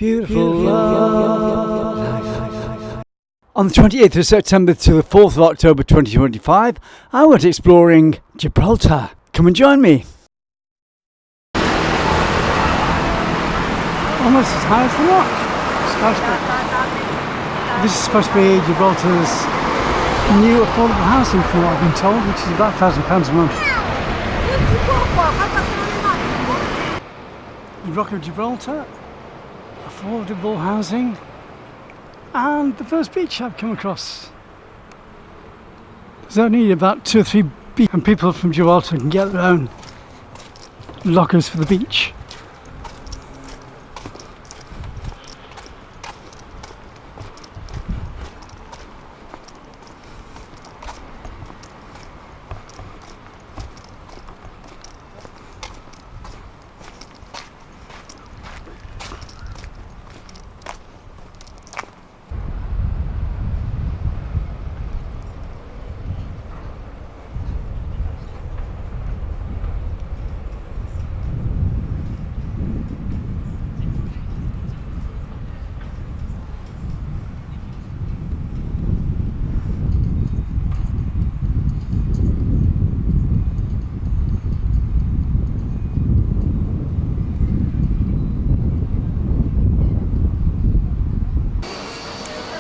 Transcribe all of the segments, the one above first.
beautiful life. On the 28th of September to the 4th of October 2025, I went exploring Gibraltar. Come and join me. Almost as high as the rock. Skyscraper. This is supposed to be Gibraltar's new affordable housing from what I've been told, which is about £1,000 a month. The Rock of Gibraltar, affordable housing, and the first beach I've come across. There's only about 2 or 3 beaches, and people from Gibraltar can get their own lockers for the beach.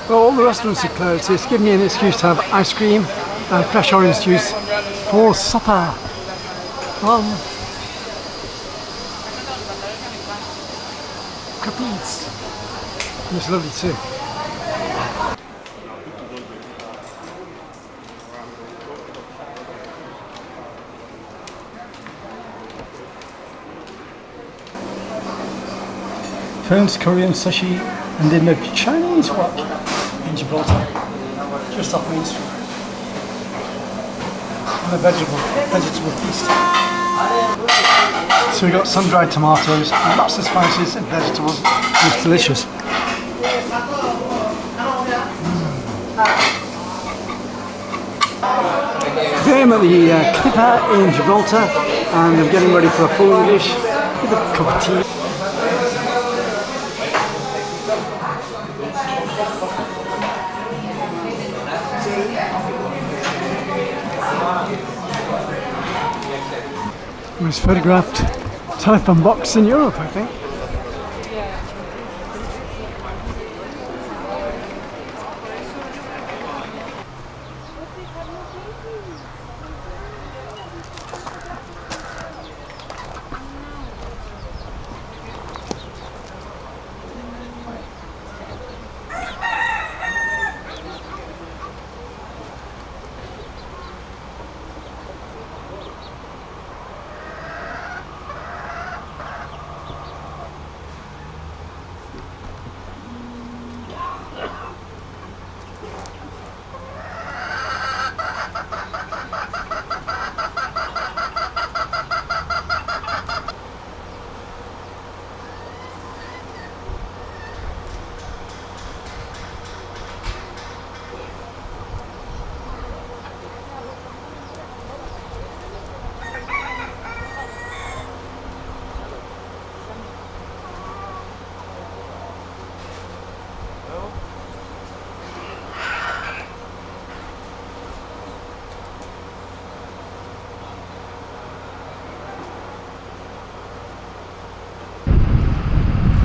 Well, all the restaurants are closed, so it's given me an excuse to have ice cream and fresh orange juice for supper from Capiz. And it's lovely too. Famous Korean sushi and then the Chinese wok in Gibraltar, just off Main Street. And a vegetable feast. So we got sun-dried tomatoes, lots of spices and vegetables. It's delicious. Today I'm at the Clipper in Gibraltar and I'm getting ready for a full dish with a cup of tea. Most photographed telephone box in Europe, I think.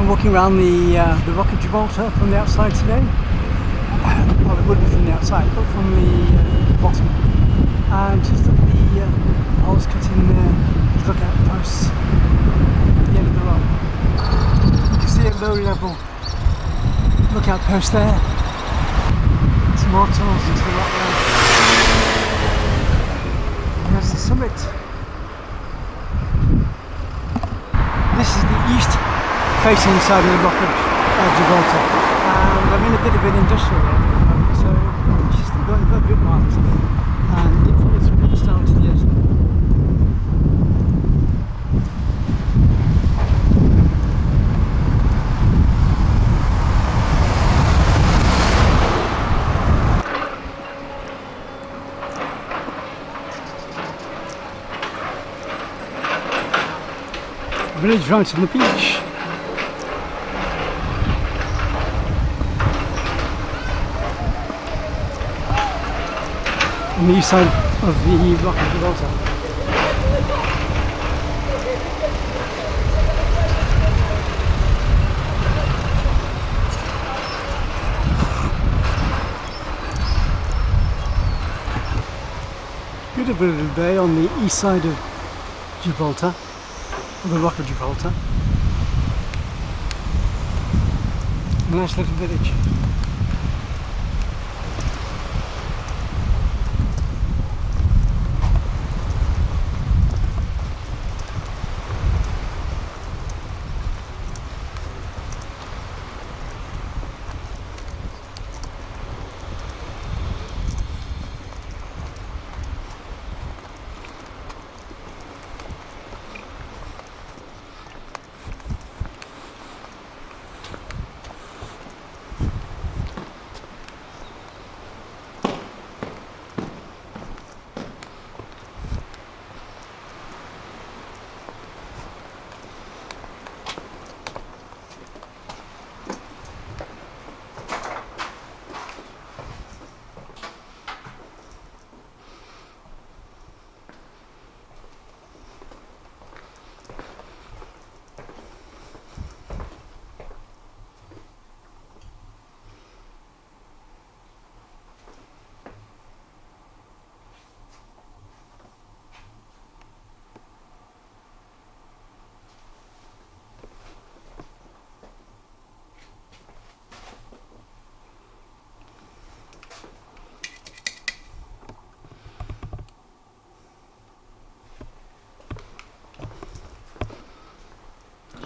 Walking around the Rock of Gibraltar from the outside today. Well, it would be from the outside, but from the bottom. And just look at the holes cut in there. Look at the posts at the end of the rock. You can see a low level lookout post there. Some more tunnels into the rock there. And there's the summit. This is the east facing side of the Rock of Gibraltar, and I'm in a bit of an industrial area at the moment, so I'm just going a bit miles and it follows through down to the edge. Village right on the beach. the east side of the Rock of Gibraltar. Beautiful little bay on the east side of Gibraltar, or the Rock of Gibraltar. A nice little village.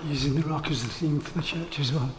Using the rock as the theme for the church as well.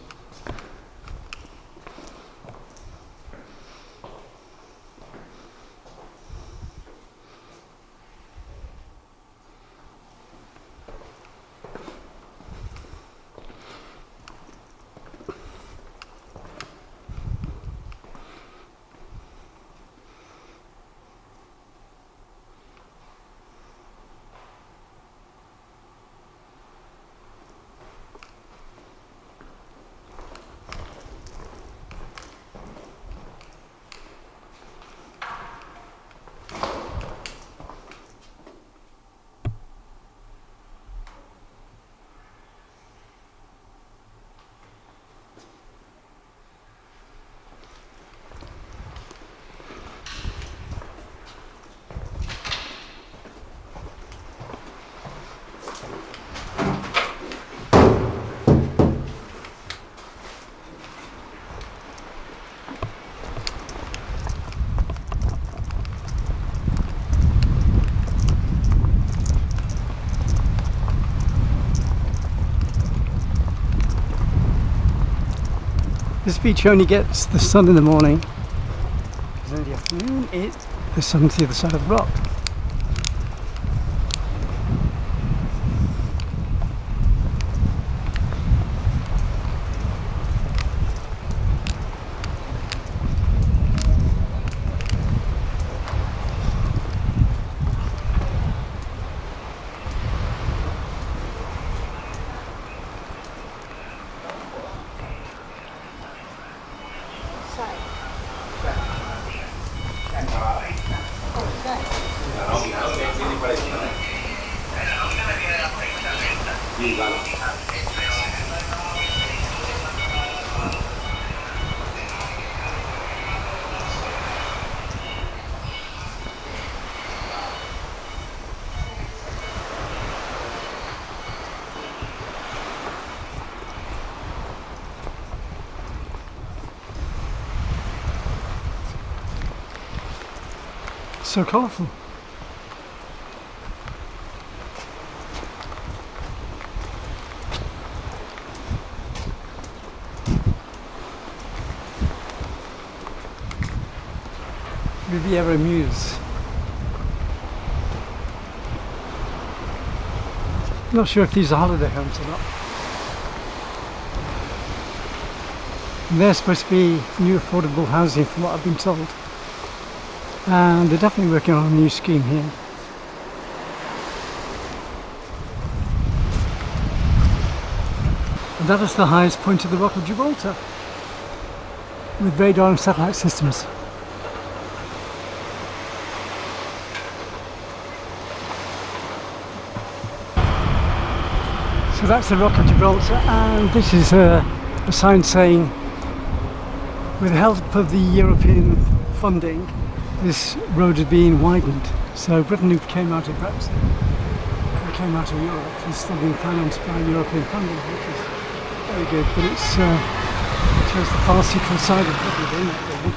This beach only gets the sun in the morning, because in the afternoon the sun's the other side of the rock. So colourful. Riviera Muse. Not sure if these are holiday homes or not. They're supposed to be new affordable housing from what I've been told. And they're definitely working on a new scheme here. And that is the highest point of the Rock of Gibraltar, with radar and satellite systems. So that's the Rock of Gibraltar, and this is a sign saying, with the help of the European funding, this road is being widened. So Britain, who came out of Brexit, and came out of Europe, is still being financed by European funding, which is very good, but it shows the farcical side of what we're doing, really.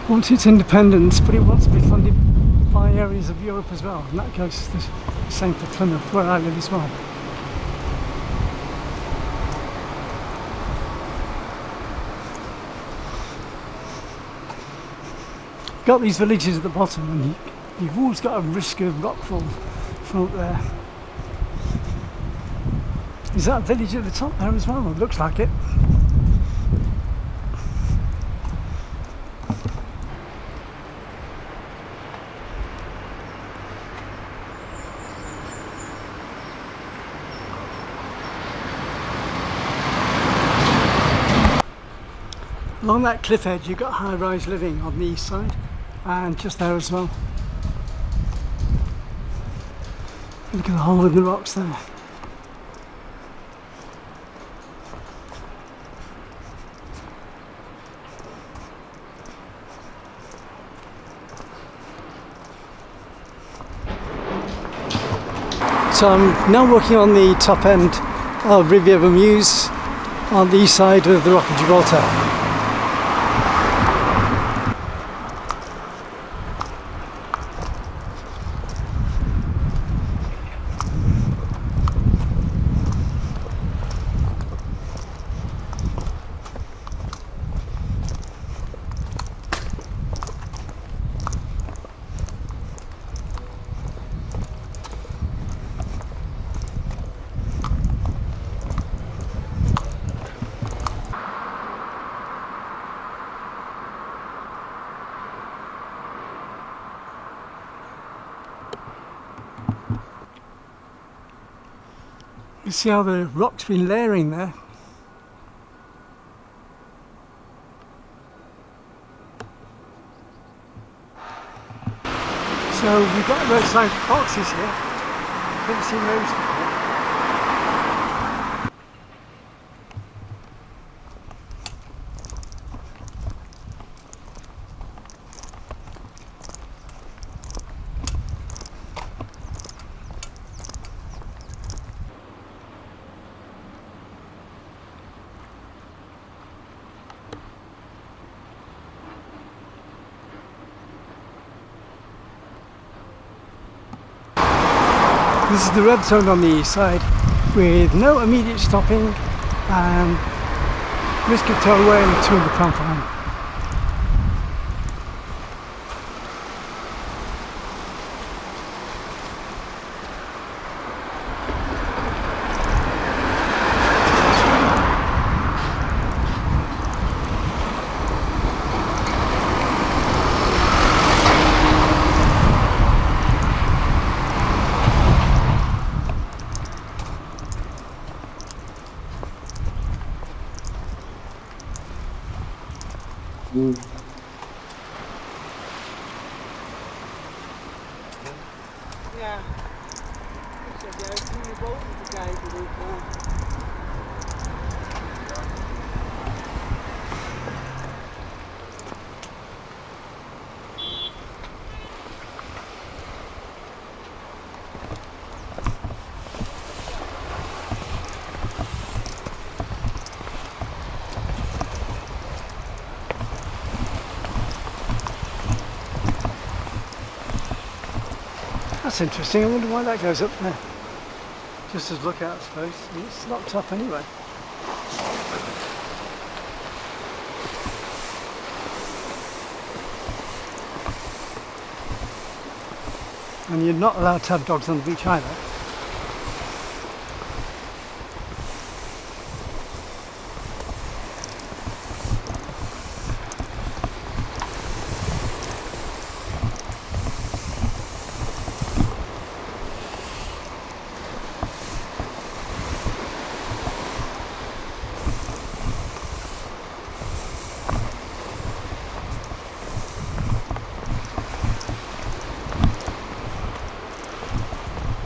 Wants its independence, but it wants to be funded by areas of Europe as well, and that goes the same for Plymouth, where I live as well. Got these villages at the bottom, and you've always got a risk of rockfall from up there. Is that a village at the top there as well? It looks like it. Along that cliff edge you've got high-rise living on the east side, and just there as well. Look at the hole in the rocks there. So I'm now walking on the top end of Riviera Meuse on the east side of the Rock of Gibraltar. You see how the rock's been layering there. So we've got roadside boxes here. Never seen those before. This is the red zone on the east side, with no immediate stopping and risk of tollway and a £200 fine. Ja, ik zeg juist hier boven te kijken. Dus, That's interesting. I wonder why that goes up there. Just as lookout, I suppose. It's locked up anyway. And you're not allowed to have dogs on the beach either.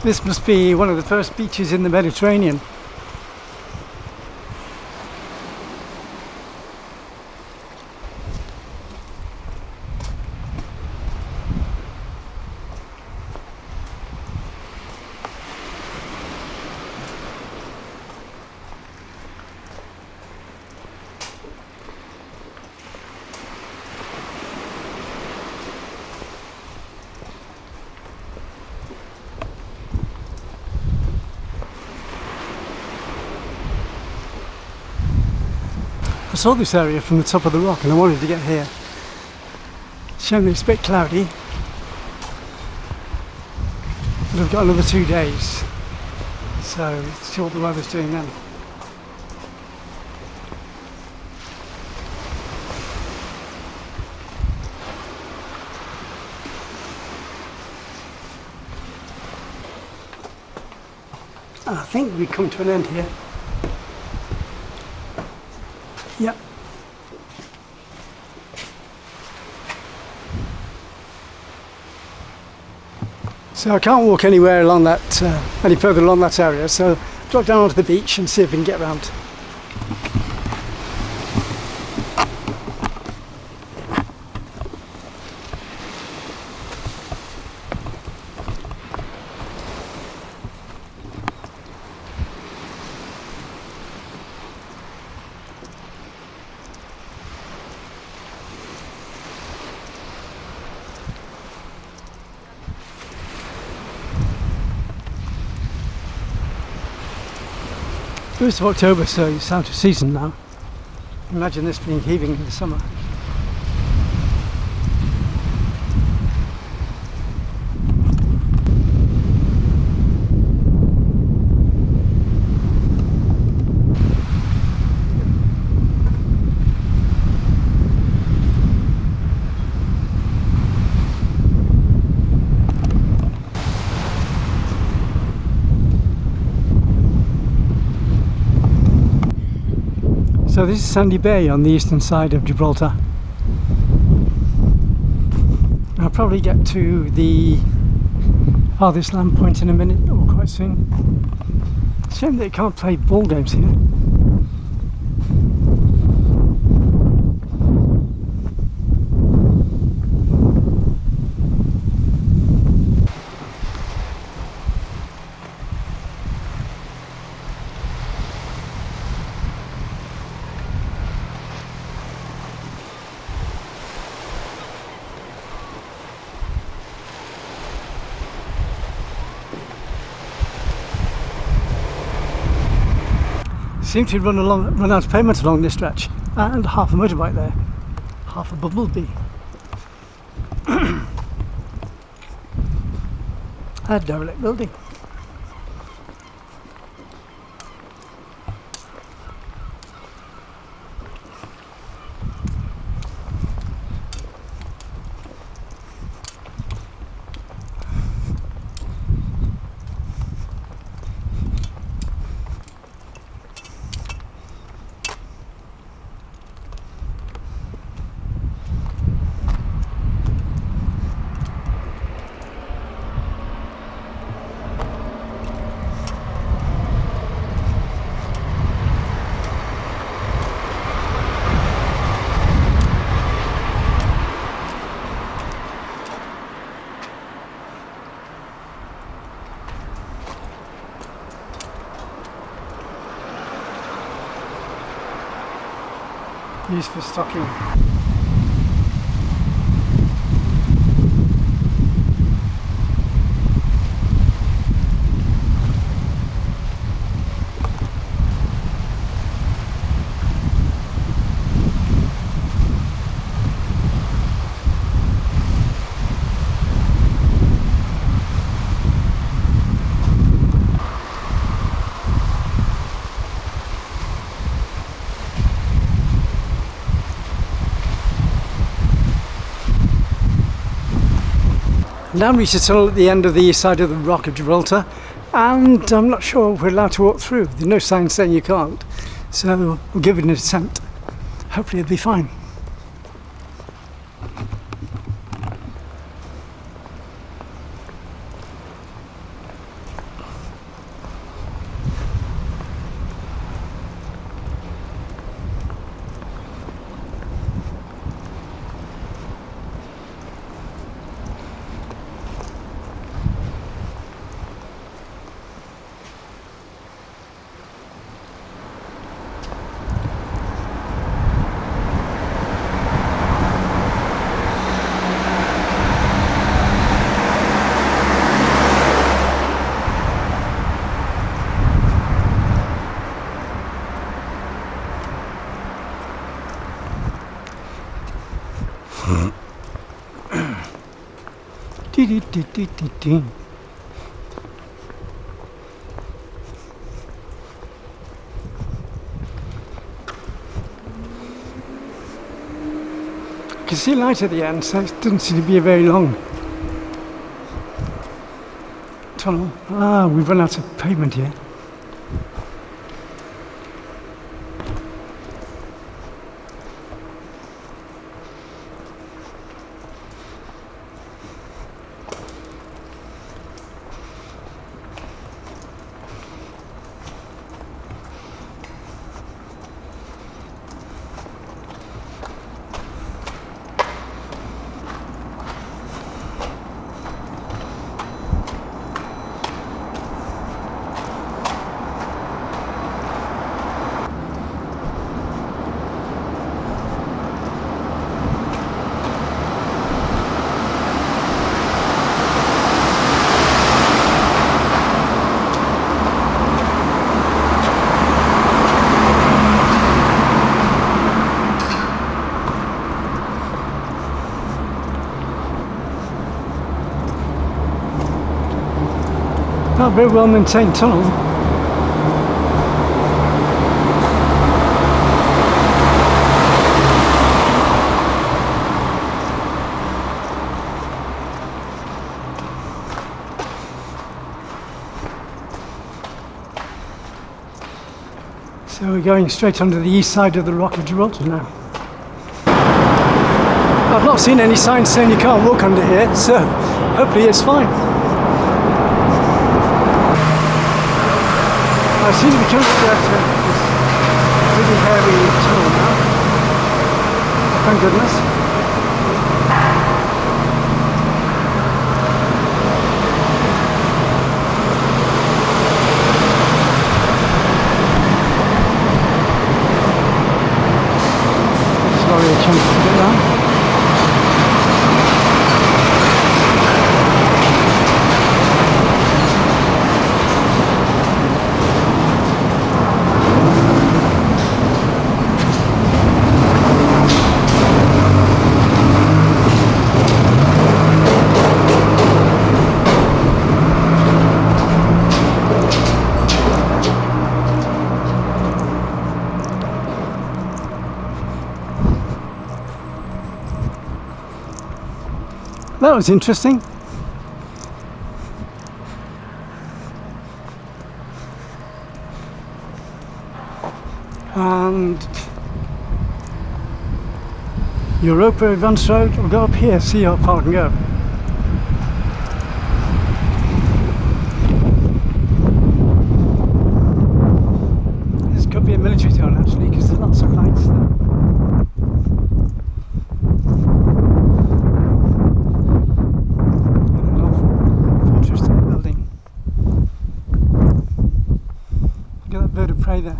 This must be one of the first beaches in the Mediterranean. I saw this area from the top of the rock and I wanted to get here. Shame that it's a bit cloudy, but I've got another 2 days, so see what the weather's doing then. I think we've come to an end here. Yep. So I can't walk anywhere along that, any further along that area, so drop down onto the beach and see if we can get around. First of October, so it's out of season now. Imagine this being heaving in the summer. So this is Sandy Bay on the eastern side of Gibraltar. I'll probably get to the farthest land point in a minute or quite soon. Shame that you can't play ball games here. Seem to run out of pavement along this stretch, and half a motorbike there, half a bumblebee. A derelict building. Used for stocking. Now reached a tunnel at the end of the east side of the Rock of Gibraltar, and I'm not sure we're allowed to walk through. There's no sign saying you can't, so we'll give it an attempt. Hopefully it'll be fine. You can see light at the end, so it doesn't seem to be a very long tunnel. Ah, we've run out of pavement here. Not a very well maintained tunnel. So we're going straight onto the east side of the Rock of Gibraltar now. I've not seen any signs saying you can't walk under here, so hopefully it's fine. I seem to be coming to this really hairy tunnel now. Thank goodness. Sorry, a chance to get down. That was interesting. And Europa Advance Road will go up here, see how far I can go. This could be a military town actually, because there's lots of lights there. Bird of prey there.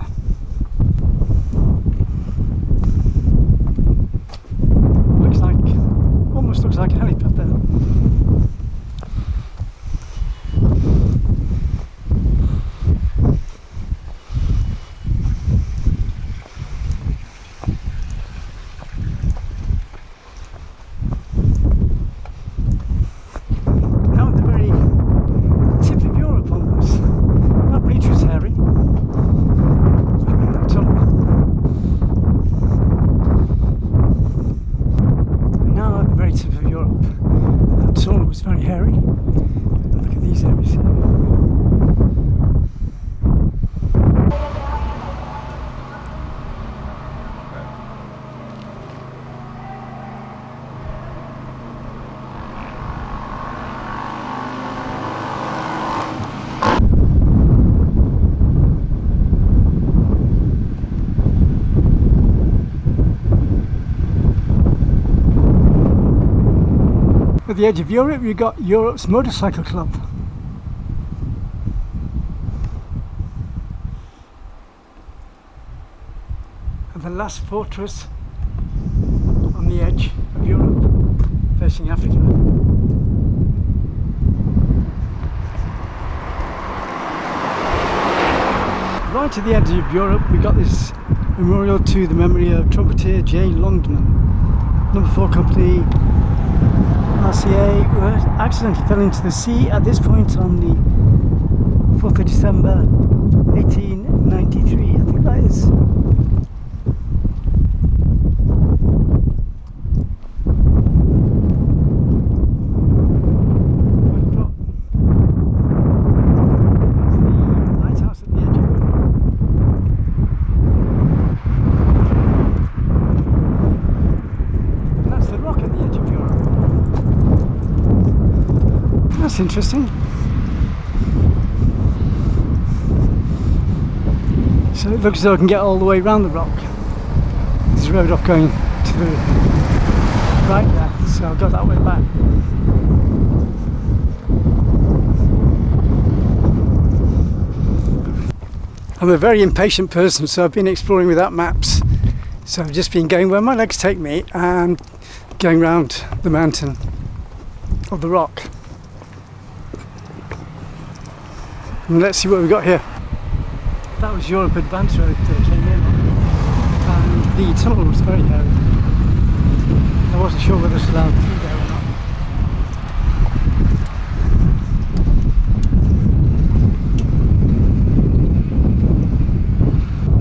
Almost looks like a helipad there. Now at the very tip of Europe almost. That beach was hairy. Now at the very tip of Europe, that tunnel was very hairy. And look at these areas here. At the edge of Europe, you've got Europe's Motorcycle Club. And the last fortress on the edge of Europe, facing Africa. Right at the edge of Europe, we've got this memorial to the memory of trumpeter J. Longman, number 4 company. RCA accidentally fell into the sea at this point on the 4th of December 1893, I think that is. That's interesting. So it looks as though I can get all the way around the rock. There's a road off going to the right there, so I'll go that way back. I'm a very impatient person, so I've been exploring without maps. So I've just been going where my legs take me and going round the mountain or the rock. And let's see what we've got here. That was Europe Advance Road that came in on. And the tunnel was very hairy. I wasn't sure whether it's allowed through there or not.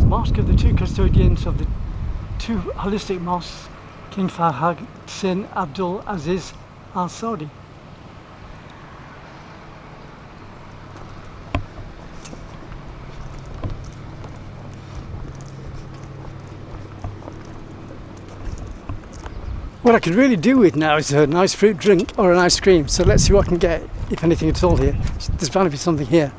The Mosque of the two custodians of the two holistic mosques, King Fahad Sin Abdul Aziz Al Saudi. What I could really do with now is a nice fruit drink or an ice cream, so let's see what I can get, if anything at all here. There's bound to be something here.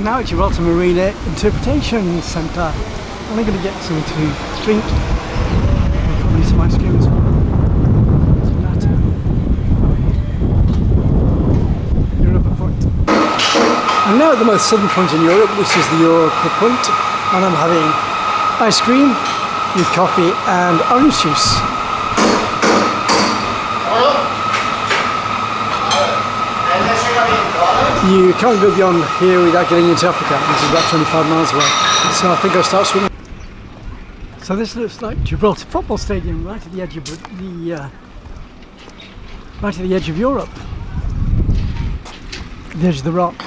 Now at Gibraltar Marina Interpretation Centre. I'm going to get something to drink and probably some ice cream as well. Europa Point. I'm now at the most southern point in Europe, which is the Europa Point, and I'm having ice cream with coffee and orange juice. You can't go beyond here without getting into Africa, which is about 25 miles away. So I think I'll start swimming. So this looks like Gibraltar Football Stadium, right at the edge of Europe, the edge of the rock.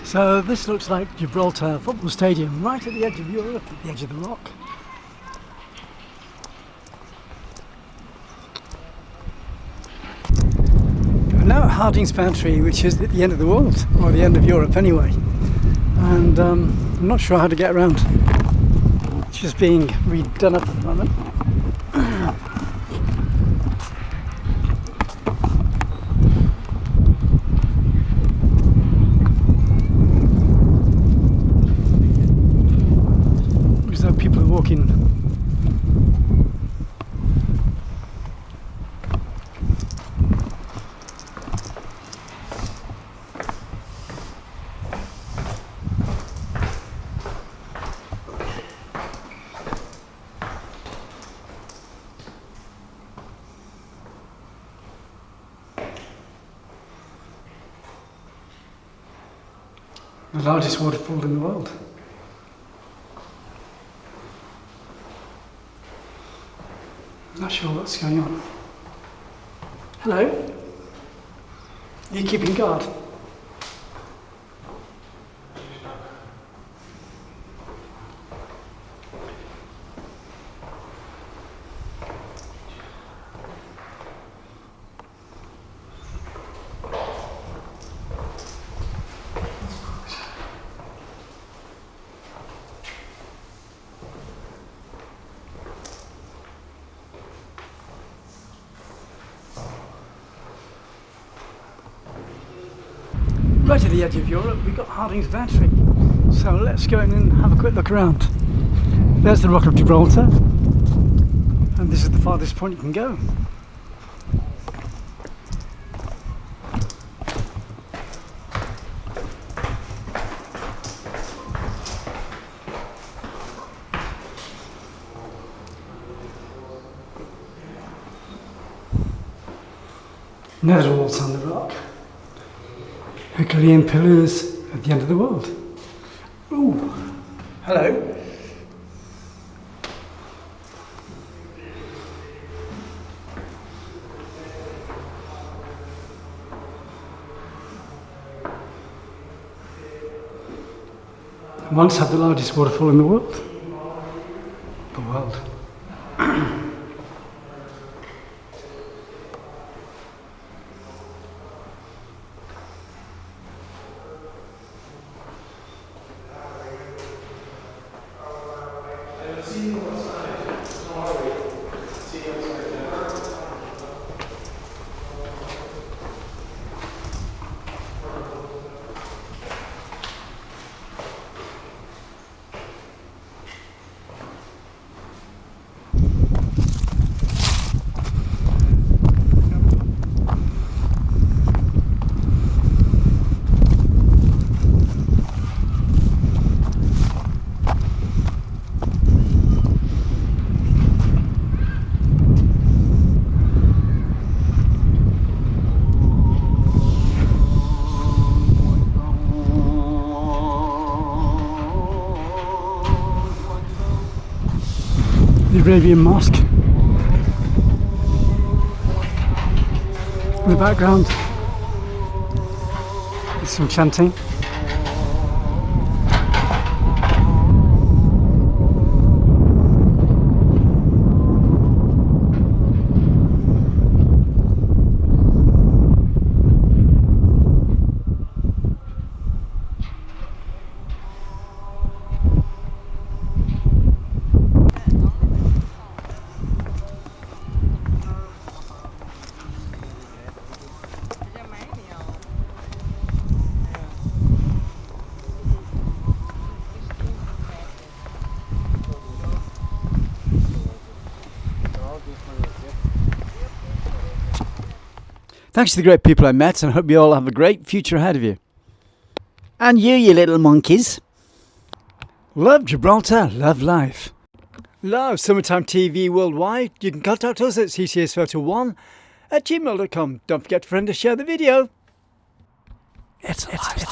So this looks like Gibraltar Football Stadium, right at the edge of Europe, at the edge of the rock. Now at Harding's Pantry, which is at the end of the world, or the end of Europe anyway, and I'm not sure how to get around. It's just being redone up at the moment. Looks like people are walking. The largest waterfall in the world. Not sure what's going on. Hello? Are you keeping guard? Right at the edge of Europe, we've got Harding's Battery. So let's go in and have a quick look around. There's the Rock of Gibraltar, and this is the farthest point you can go. Another waltz on the rock. Herculean pillars at the end of the world. Ooh, hello. Once had the largest waterfall in the world. The Arabian Mosque in the background. There's some chanting. Thanks to the great people I met, and I hope you all have a great future ahead of you. And you little monkeys. Love Gibraltar, love life. Love Summertime TV worldwide. You can contact us at ccsPhoto1@gmail.com. Don't forget to friend and share the video. It's a life.